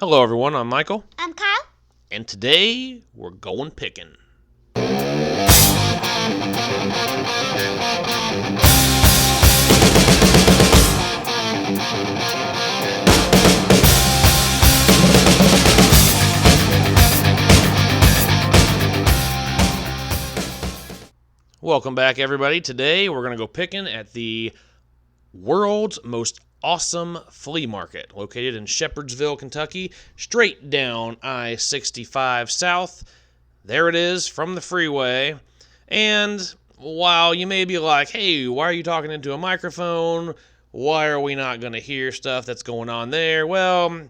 Hello everyone, I'm Michael. I'm Kyle. And today we're going picking. Welcome back everybody. Today we're going to go picking at the world's most awesome flea market, located in Shepherdsville, Kentucky, straight down I-65 south. There it is from the freeway. And while you may be like, hey, why are you talking into a microphone? Why are we not going to hear stuff that's going on there? Well,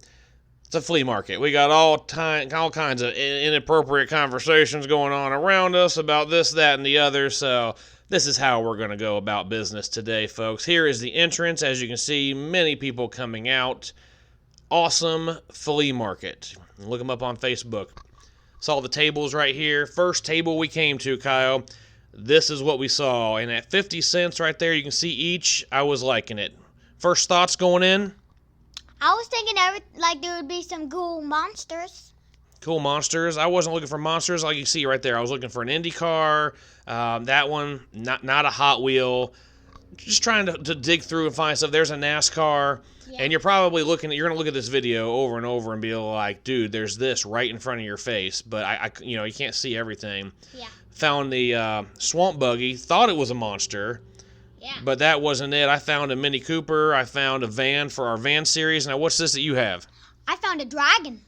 it's a flea market. We got all kinds of inappropriate conversations going on around us about this, that, and the other, so this is how we're going to go about business today, folks. Here is the entrance. As you can see, many people coming out. Awesome Flea Market. Look them up on Facebook. Saw the tables right here. First table we came to, Kyle. This is what we saw. And at 50 cents right there, you can see each. I was liking it. First thoughts going in? I was thinking there would be some cool monsters. Cool monsters. I wasn't looking for monsters like you see right there. I was looking for an Indy car. That one, not a Hot Wheel. Just trying to dig through and find stuff. There's a NASCAR. Yeah. And you're probably you're going to look at this video over and over and be like, dude, there's this right in front of your face. But you can't see everything. Yeah. Found the Swamp Buggy. Thought it was a monster. Yeah. But that wasn't it. I found a Mini Cooper. I found a van for our van series. Now, what's this that you have? I found a dragon.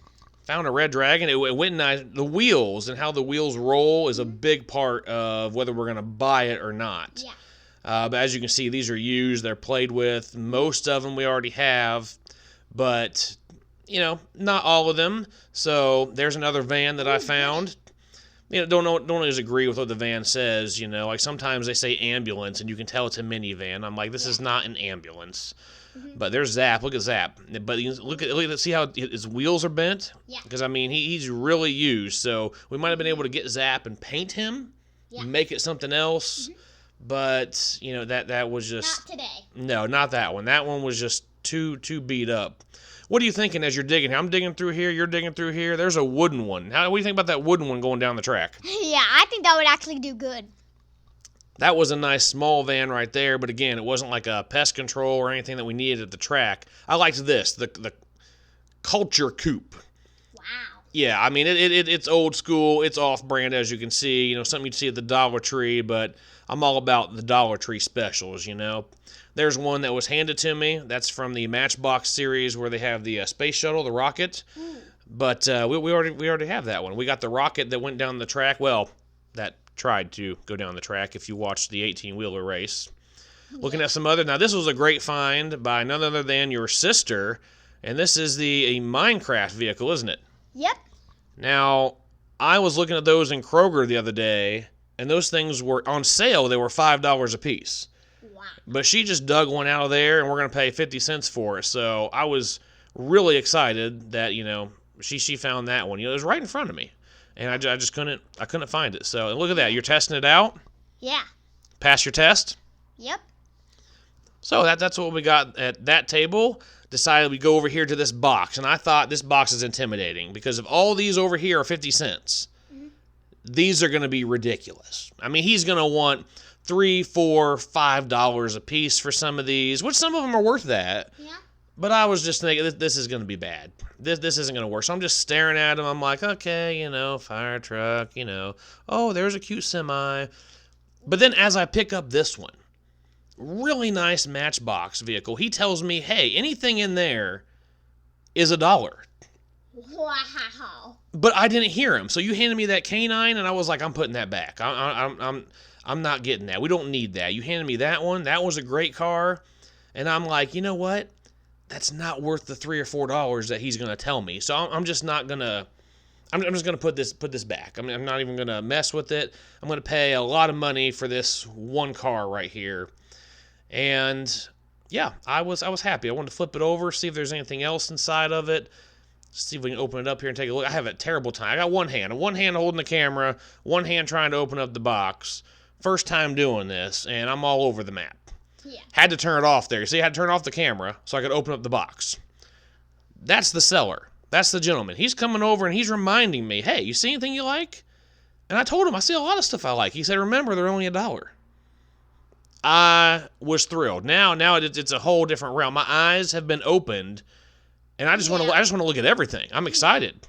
Found a red dragon. It went nice. The wheels and how the wheels roll is a big part of whether we're going to buy it or not. Yeah. But as you can see, these are used. They're played with. Most of them we already have, but, not all of them. So there's another van that I found. Don't always agree with what the van says, Like sometimes they say ambulance, and you can tell it's a minivan. I'm like, this is not an ambulance. Mm-hmm. But there's Zap. Look at Zap. But you look at see how his wheels are bent? Yeah. Because, he's really used. So we might have been able to get Zap and paint him, make it something else. Mm-hmm. But, that was just... Not today. No, not that one. That one was just too beat up. What are you thinking as you're digging here? I'm digging through here. You're digging through here. There's a wooden one. What do you think about that wooden one going down the track? Yeah, I think that would actually do good. That was a nice small van right there, but again, it wasn't like a pest control or anything that we needed at the track. I liked this, the Culture Coupe. Wow. Yeah, it's old school. It's off-brand, as you can see. Something you'd see at the Dollar Tree, but I'm all about the Dollar Tree specials, There's one that was handed to me. That's from the Matchbox series where they have the space shuttle, the rocket. Mm. But we already have that one. We got the rocket that went down the track. Well, that tried to go down the track if you watched the 18-wheeler race. Yeah. Looking at some other... Now, this was a great find by none other than your sister. And this is a Minecraft vehicle, isn't it? Yep. Now, I was looking at those in Kroger the other day, and those things were on sale. They were $5 a piece. Wow. But she just dug one out of there, and we're going to pay 50 cents for it. So I was really excited that, she found that one. It was right in front of me. And I just couldn't find it. So look at that. You're testing it out? Yeah. Pass your test? Yep. So that's what we got at that table. Decided we'd go over here to this box. And I thought this box is intimidating because if all these over here are 50 cents, these are going to be ridiculous. He's going to want $3, $4, $5 a piece for some of these, which some of them are worth that. Yeah. But I was just thinking, this is going to be bad. This isn't going to work. So I'm just staring at them. I'm like, okay, fire truck, oh, there's a cute semi. But then as I pick up this one, really nice Matchbox vehicle, he tells me, hey, anything in there is $1. Wow. But I didn't hear him. So you handed me that canine, and I was like, I'm putting that back. I'm not getting that. We don't need that. You handed me that one. That was a great car. And I'm like, you know what? That's not worth the $3 or $4 that he's going to tell me. So I'm just not going to... I'm just going to put this back. I'm not even going to mess with it. I'm going to pay a lot of money for this one car right here. And yeah, I was happy. I wanted to flip it over, see if there's anything else inside of it. See if we can open it up here and take a look. I have a terrible time. I got one hand holding the camera, one hand trying to open up the box. First time doing this, and I'm all over the map. Yeah. Had to turn it off there. See, I had to turn off the camera so I could open up the box. That's the seller. That's the gentleman. He's coming over and he's reminding me, hey, you see anything you like? And I told him, I see a lot of stuff I like. He said, remember, they're only $1. I was thrilled. Now it's a whole different realm. My eyes have been opened, and I just want to look at everything. I'm excited.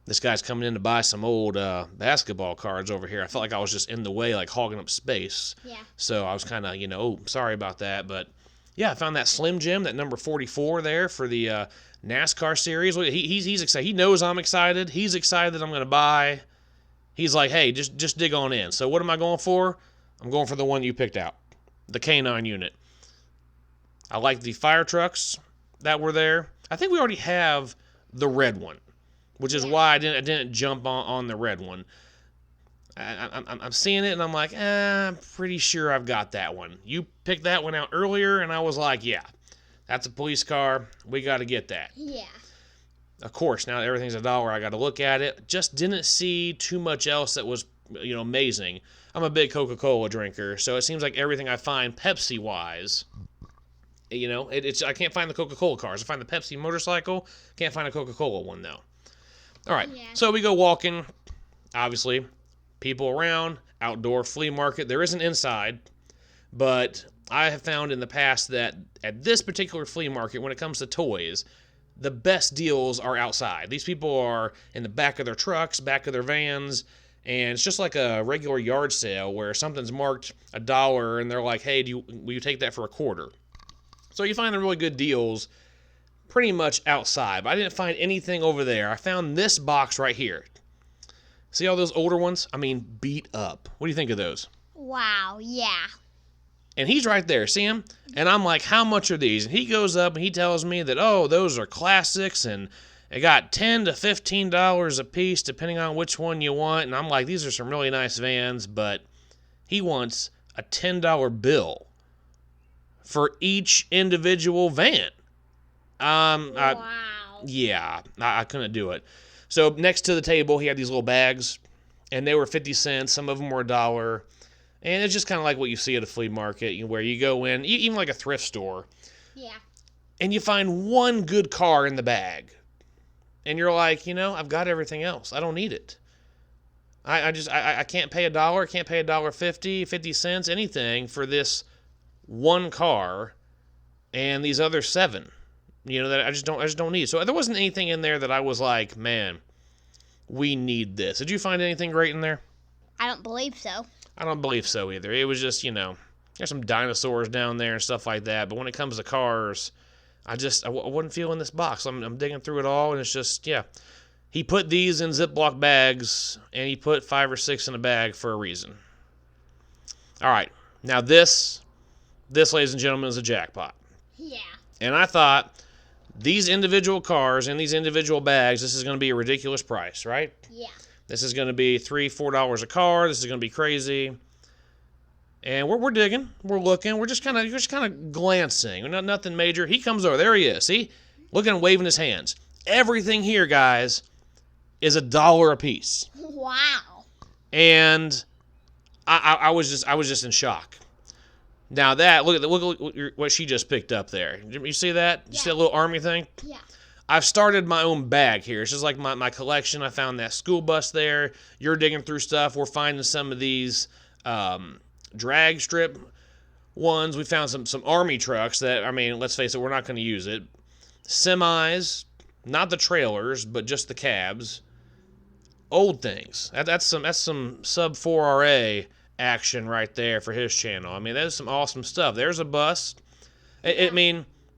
This guy's coming in to buy some old basketball cards over here. I felt like I was just in the way, like hogging up space. Yeah. So I was kind of, sorry about that. But, yeah, I found that Slim Jim, that number 44 there for the NASCAR series. He's excited. He knows I'm excited. He's excited that I'm going to buy. He's like, hey, just dig on in. So what am I going for? I'm going for the one you picked out, the K9 unit. I like the fire trucks that were there. I think we already have the red one, which is why I didn't jump on the red one. I'm seeing it, and I'm like, I'm pretty sure I've got that one. You picked that one out earlier, and I was like, yeah, that's a police car. We got to get that. Yeah. Of course, now that everything's $1, I got to look at it. Just didn't see too much else that was, amazing. I'm a big Coca-Cola drinker, so it seems like everything I find Pepsi-wise, I can't find the Coca-Cola cars. I find the Pepsi motorcycle. Can't find a Coca-Cola one, though. All right, So we go walking. Obviously, people around, outdoor flea market. There is an inside, but I have found in the past that at this particular flea market, when it comes to toys, the best deals are outside. These people are in the back of their trucks, back of their vans, and it's just like a regular yard sale where something's marked $1 and they're like, hey, will you take that for $0.25? So you find the really good deals pretty much outside. But I didn't find anything over there. I found this box right here. See all those older ones? I mean, beat up. What do you think of those? Wow, yeah. And he's right there, see him? And I'm like, how much are these? And he goes up and he tells me that, those are classics and they got $10 to $15 a piece depending on which one you want. And I'm like, these are some really nice vans, but he wants a $10 bill for each individual van. Wow. I couldn't do it. So next to the table, he had these little bags, and they were 50 cents. Some of them were $1. And it's just kind of like what you see at a flea market, where you go in, even like a thrift store. Yeah. And you find one good car in the bag. And you're like, I've got everything else. I don't need it. I can't pay $1, can't pay $1.50, 50 cents, anything for this one car and these other 7. That I just don't need. So there wasn't anything in there that I was like, man, we need this. Did you find anything great in there? I don't believe so. I don't believe so either. It was just, there's some dinosaurs down there and stuff like that. But when it comes to cars, I wasn't feeling this box. I'm digging through it all, and it's just, He put these in Ziploc bags, and he put 5 or 6 in a bag for a reason. All right. Now this, ladies and gentlemen, is a jackpot. Yeah. And I thought, these individual cars in these individual bags, this is going to be a ridiculous price, right? Yeah. This is going to be $3-4 a car. This is going to be crazy. And we're digging. We're looking. We're just kind of glancing. Nothing major. He comes over. There he is. See? Looking and waving his hands. Everything here, guys, is $1 a piece. Wow. And I was just in shock. Now look at what she just picked up there. You see that? You see that little army thing? Yeah. I've started my own bag here. It's just like my collection. I found that school bus there. You're digging through stuff. We're finding some of these drag strip ones. We found some army trucks that, let's face it, we're not going to use it. Semis, not the trailers, but just the cabs. Old things. That's some sub 4RA action right there for his channel. That is some awesome stuff. There's a bus.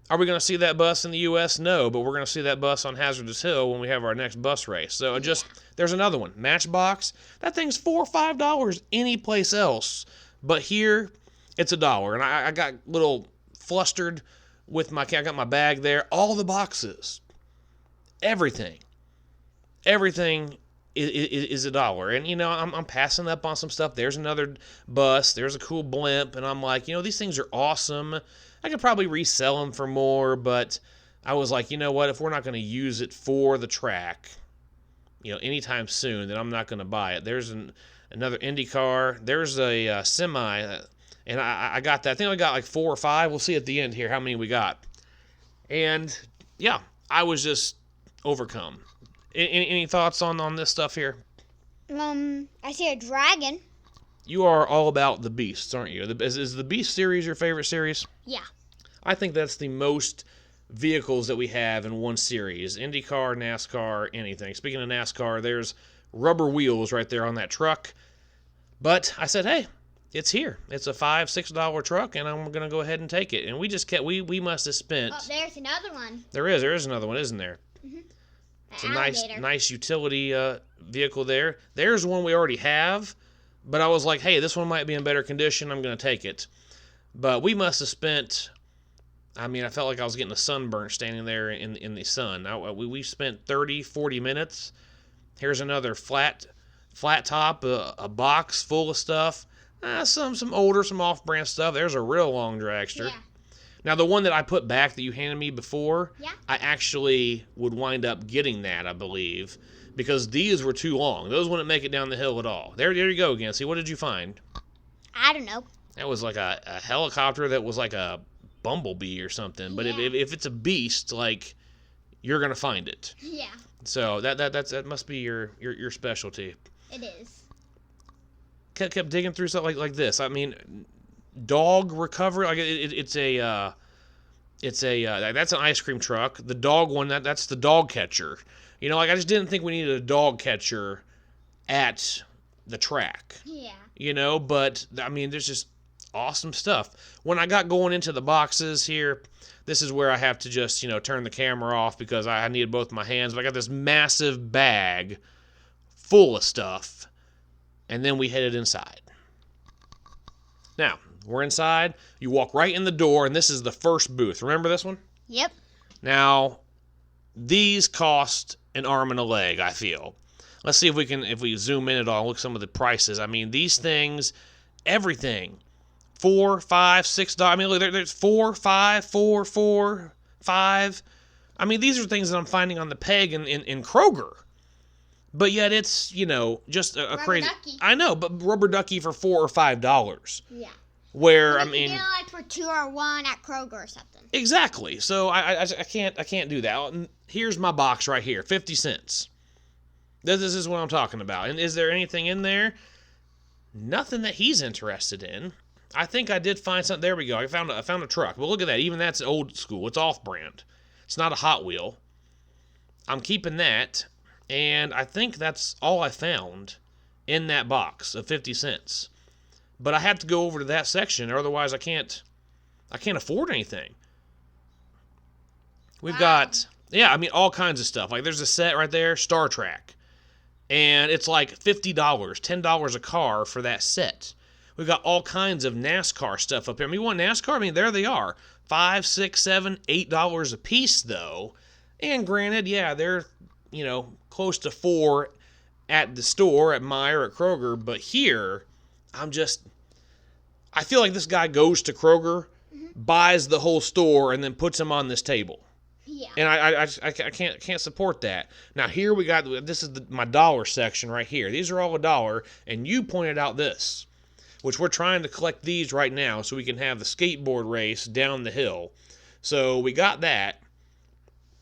Are we going to see that bus in the U.S.? No, but we're going to see that bus on Hazardous Hill when we have our next bus race. So there's another one. Matchbox. That thing's $4 or $5 any place else. But here, it's $1. And I got a little flustered with I got my bag there. All the boxes. Everything is $1. And, I'm passing up on some stuff. There's another bus. There's a cool blimp. And I'm like, these things are awesome. I could probably resell them for more, but I was like, you know what? If we're not going to use it for the track, anytime soon, then I'm not going to buy it. There's another Indy car. There's a semi, and I got that. I think I got like 4 or 5. We'll see at the end here how many we got. And, I was just overcome. Any thoughts on this stuff here? I see a dragon. You are all about the Beasts, aren't you? Is the Beast series your favorite series? Yeah. I think that's the most vehicles that we have in one series. IndyCar, NASCAR, anything. Speaking of NASCAR, there's rubber wheels right there on that truck. But I said, hey, it's here. It's a $5-6 truck, and I'm going to go ahead and take it. And we just kept, we must have spent. Oh, there's another one. There is another one, isn't there? Mm-hmm. It's a nice utility vehicle there. There's one we already have, but I was like, hey, this one might be in better condition. I'm going to take it. But we must have spent, I felt like I was getting a sunburn standing there in the sun. We spent 30, 40 minutes. Here's another flat top, a box full of stuff. Some older, some off-brand stuff. There's a real long dragster. Yeah. Now, the one that I put back that you handed me before, yeah. I actually would wind up getting that, I believe, because these were too long. Those wouldn't make it down the hill at all. There you go again. See, what did you find? I don't know. That was like a helicopter that was like a bumblebee or something. But if it's a beast, like, you're going to find it. Yeah. So that must be your specialty. It is. Kept digging through stuff like this. Dog recovery, like it's that's an ice cream truck. The dog one, that's the dog catcher. I just didn't think we needed a dog catcher at the track. Yeah. But there's just awesome stuff. When I got going into the boxes here, this is where I have to just turn the camera off because I needed both my hands. But I got this massive bag full of stuff, and then we headed inside. Now, we're inside. You walk right in the door, and this is the first booth. Remember this one? Yep. Now, these cost an arm and a leg, I feel. Let's see if we zoom in at all and look at some of the prices. These things, everything, $4, $5, $6. Look, there's $4, $5, $4, $5. These are things that I'm finding on the peg in Kroger. But yet it's, just a crazy. Ducky. I know, but rubber ducky for $4 or $5. Yeah. Where You get it like for 2 or 1 at Kroger or something. Exactly. So I can't do that. And here's my box right here, 50 cents. This is what I'm talking about. And is there anything in there? Nothing that he's interested in. I think I did find something. There we go. I found a truck. Well, look at that. Even that's old school. It's off-brand. It's not a Hot Wheel. I'm keeping that. And I think that's all I found in that box of 50 cents. But I have to go over to that section, or otherwise I can't afford anything. We've got, all kinds of stuff. Like there's a set right there, Star Trek. And it's like $50, $10 a car for that set. We've got all kinds of NASCAR stuff up here. You want NASCAR? There they are. $5, $6, $7, $8 a piece though. And granted, they're, close to $4 at the store, at Meijer, at Kroger. But here, I feel like this guy goes to Kroger, buys the whole store, and then puts them on this table. Yeah. And I can't support that. Now here we got, this is my dollar section right here. These are all $1, and you pointed out this, which we're trying to collect these right now so we can have the skateboard race down the hill. So we got that.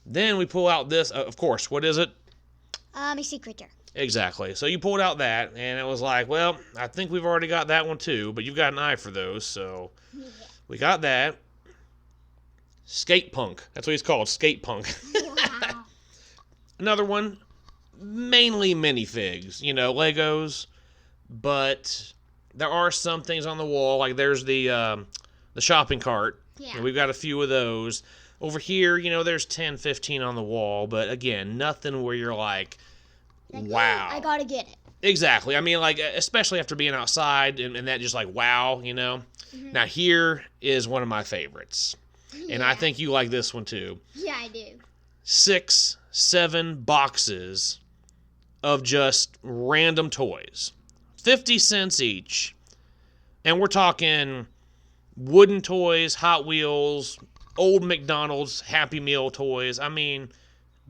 Then we pull out this, of course, what is it? A sea creature. Exactly. So you pulled out that, and it was like, well, I think we've already got that one too, but you've got an eye for those, so we got that. Skate Punk. That's what he's called, Skate Punk. Wow. Another one, mainly minifigs, Legos, but there are some things on the wall, like there's the shopping cart. Yeah. And we've got a few of those. Over here, there's 10, 15 on the wall, but again, nothing where you're like, wow. I gotta get it. Exactly. Especially after being outside and that just like, wow, Mm-hmm. Now, here is one of my favorites. And I think you like this one too. Yeah, I do. 6, 7 boxes of just random toys. 50 cents each. And we're talking wooden toys, Hot Wheels, old McDonald's Happy Meal toys.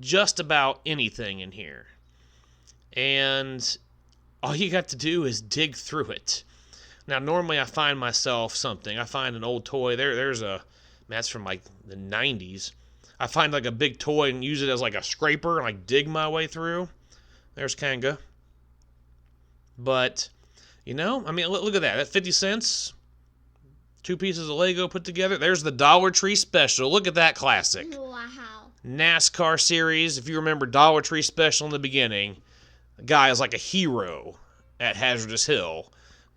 Just about anything in here. And all you got to do is dig through it. Now, normally I find myself something. I find an old toy. That's from like the 90s. I find like a big toy and use it as like a scraper and like dig my way through. There's Kanga. But, I mean, look at that. That's 50 cents. 2 pieces of Lego put together. There's the Dollar Tree special. Look at that classic. Wow. NASCAR series. If you remember Dollar Tree special in the beginning, the guy is like a hero at Hazardous Hill.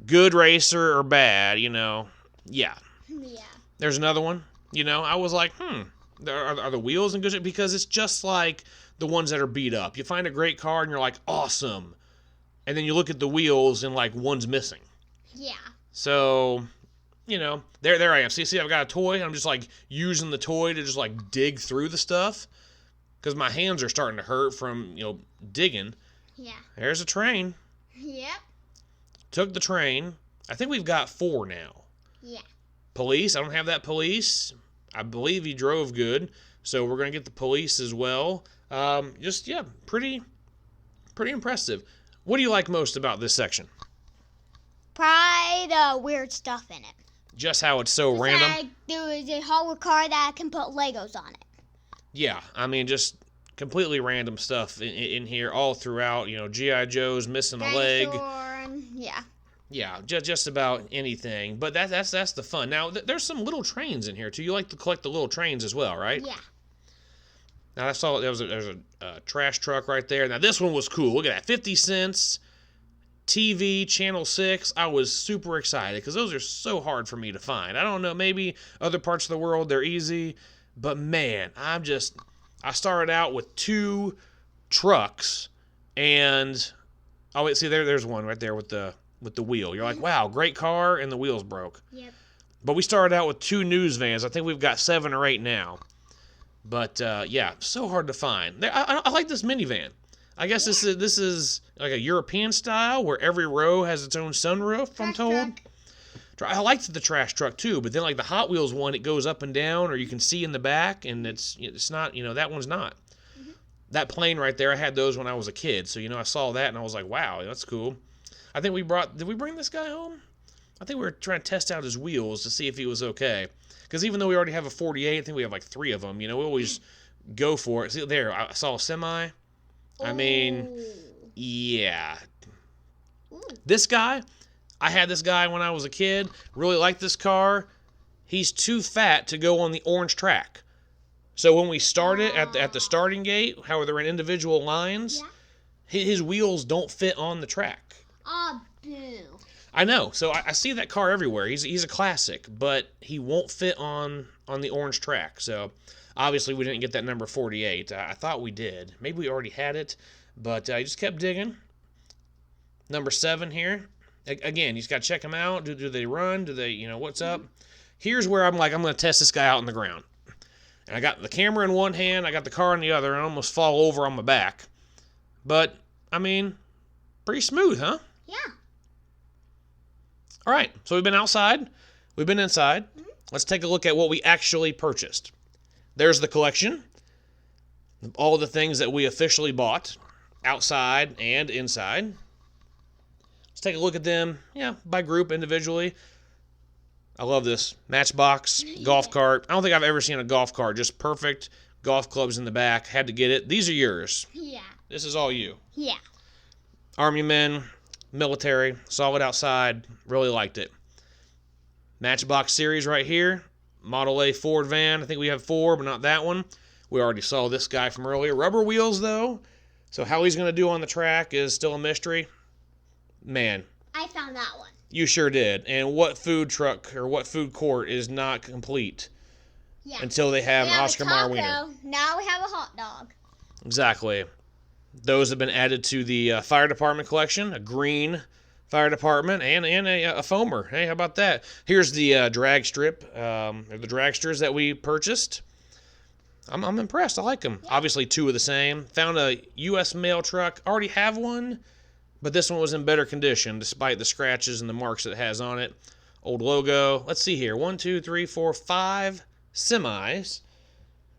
Good racer or bad, Yeah. Yeah. There's another one. I was like, are the wheels in good shape? Because it's just like the ones that are beat up. You find a great car and you're like, awesome. And then you look at the wheels and like one's missing. Yeah. So, there I am. See, I've got a toy. I'm just like using the toy to just like dig through the stuff because my hands are starting to hurt from, digging. Yeah. There's a train. Yep. Took the train. I think we've got 4 now. Yeah. Police. I don't have that police. I believe he drove good. So we're going to get the police as well. Pretty impressive. What do you like most about this section? Probably the weird stuff in it. Just how it's so random? Like there was a hover car that can put Legos on it. Yeah, I mean, just completely random stuff in here all throughout. G.I. Joe's missing a leg. Yeah. Yeah, just about anything. But that's the fun. Now, there's some little trains in here, too. You like to collect the little trains as well, right? Yeah. Now, I saw there's a trash truck right there. Now, this one was cool. Look at that. 50 cents, TV, Channel 6. I was super excited because those are so hard for me to find. I don't know. Maybe other parts of the world, they're easy. But, man, I started out with 2 trucks. And, oh, wait, see, there's one right there with the wheel. You're like, wow, great car, and the wheels broke. Yep. But we started out with 2 news vans. I think we've got 7 or 8 now. But, so hard to find. I like this minivan. I guess this is like a European style where every row has its own sunroof, I'm told. I liked the trash truck, too. But then, like, the Hot Wheels one, it goes up and down, or you can see in the back, and it's not, that one's not. Mm-hmm. That plane right there, I had those when I was a kid. So, I saw that, and I was like, wow, that's cool. I think did we bring this guy home? I think we were trying to test out his wheels to see if he was okay. Because even though we already have a 48, I think we have like 3 of them. We always go for it. See, there, I saw a semi. I mean, yeah. Ooh. This guy, I had this guy when I was a kid. Really liked this car. He's too fat to go on the orange track. So when we started at the starting gate, how they're in individual lines, his wheels don't fit on the track. Oh, boo. I know. So I see that car everywhere. He's a classic, but he won't fit on the orange track. So obviously we didn't get that number 48. I thought we did. Maybe we already had it, but I just kept digging. Number 7 here. Again, you just got to check them out. Do they run? Do they, what's up? Here's where I'm going to test this guy out on the ground. And I got the camera in one hand. I got the car in the other. And I almost fall over on my back. But, I mean, pretty smooth, huh? Yeah. All right, so we've been outside. We've been inside. Mm-hmm. Let's take a look at what we actually purchased. There's the collection. All the things that we officially bought, outside and inside. Let's take a look at them, by group, individually. I love this. Matchbox, golf cart. I don't think I've ever seen a golf cart. Just perfect. Golf clubs in the back. Had to get it. These are yours. Yeah. This is all you. Yeah. Army men, military, saw it outside, really liked it. Matchbox series right here. Model A Ford van. I think we have 4, but not that one. We already saw this guy from earlier. Rubber wheels, though. So how he's going to do on the track is still a mystery. Man. I found that one. You sure did. And what food truck or what food court is not complete until they have an Oscar Mayer wiener? Now we have a hot dog. Exactly. Those have been added to the fire department collection. A green fire department and a foamer. Hey, how about that? Here's the drag strip, or the dragsters that we purchased. I'm impressed. I like them. Yeah. Obviously, 2 are the same. Found a U.S. mail truck. Already have one, but this one was in better condition despite the scratches and the marks it has on it. Old logo. Let's see here. 1, 2, 3, 4, 5 semis.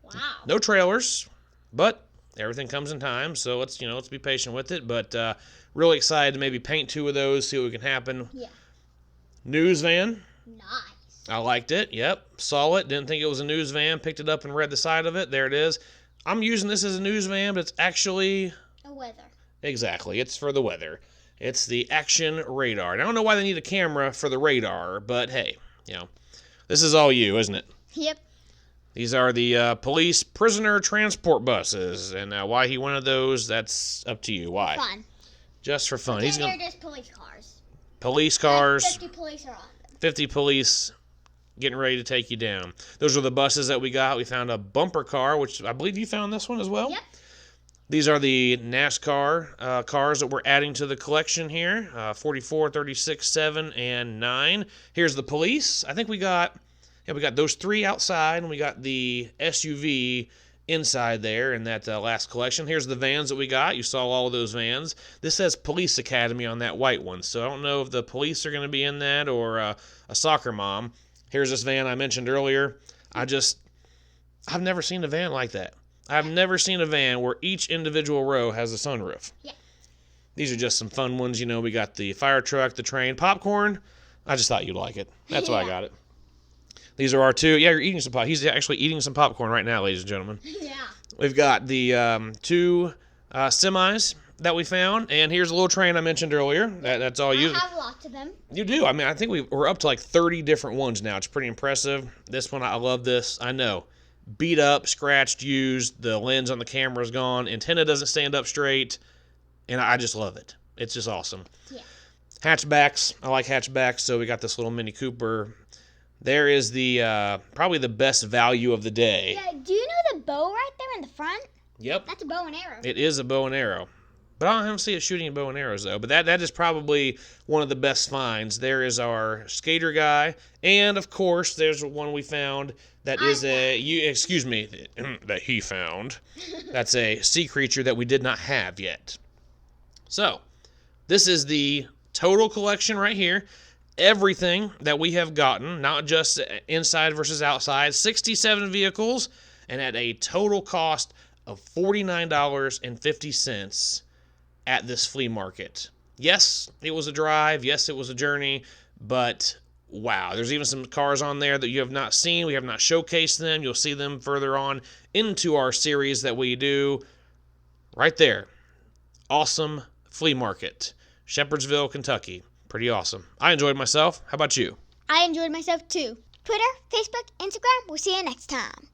Wow. No trailers, but everything comes in time, so let's be patient with it. But really excited to maybe paint 2 of those, see what can happen. Yeah. News van. Nice. I liked it. Yep. Saw it. Didn't think it was a news van. Picked it up and read the side of it. There it is. I'm using this as a news van, but it's actually... A weather. Exactly. It's for the weather. It's the Action Radar. And I don't know why they need a camera for the radar, but hey, this is all you, isn't it? Yep. These are the police prisoner transport buses. And why he wanted those, that's up to you. Why? Fun. Just for fun. They're just police cars. Police cars. 50 police are on them. 50 police getting ready to take you down. Those are the buses that we got. We found a bumper car, which I believe you found this one as well. Yep. These are the NASCAR cars that we're adding to the collection here. 44, 36, 7, and 9. Here's the police. I think we got those 3 outside, and we got the SUV inside there in that last collection. Here's the vans that we got. You saw all of those vans. This says Police Academy on that white one, so I don't know if the police are going to be in that or a soccer mom. Here's this van I mentioned earlier. I've never seen a van like that. I've never seen a van where each individual row has a sunroof. Yeah. These are just some fun ones. We got the fire truck, the train, popcorn. I just thought you'd like it. That's why I got it. These are our 2. Yeah, you're eating some popcorn. He's actually eating some popcorn right now, ladies and gentlemen. Yeah. We've got the 2 semis that we found, and here's a little train I mentioned earlier. That's all you. I have lots of them. You do. I think we're up to like 30 different ones now. It's pretty impressive. This one, I love this. I know. Beat up, scratched, used. The lens on the camera's gone. Antenna doesn't stand up straight, and I just love it. It's just awesome. Yeah. Hatchbacks. I like hatchbacks, so we got this little Mini Cooper. There is the probably the best value of the day. Yeah. Do you know the bow right there in the front? Yep. That's a bow and arrow. It is a bow and arrow. But I don't see it shooting bow and arrows, though. But that is probably one of the best finds. There is our skater guy. And, of course, there's one we found that that he found. That's a sea creature that we did not have yet. So, this is the total collection right here. Everything that we have gotten, not just inside versus outside, 67 vehicles, and at a total cost of $49.50 at this flea market. Yes, it was a drive. Yes, it was a journey. But, wow, there's even some cars on there that you have not seen. We have not showcased them. You'll see them further on into our series that we do. Right there. Awesome Flea Market. Shepherdsville, Kentucky. Pretty awesome. I enjoyed myself. How about you? I enjoyed myself too. Twitter, Facebook, Instagram. We'll see you next time.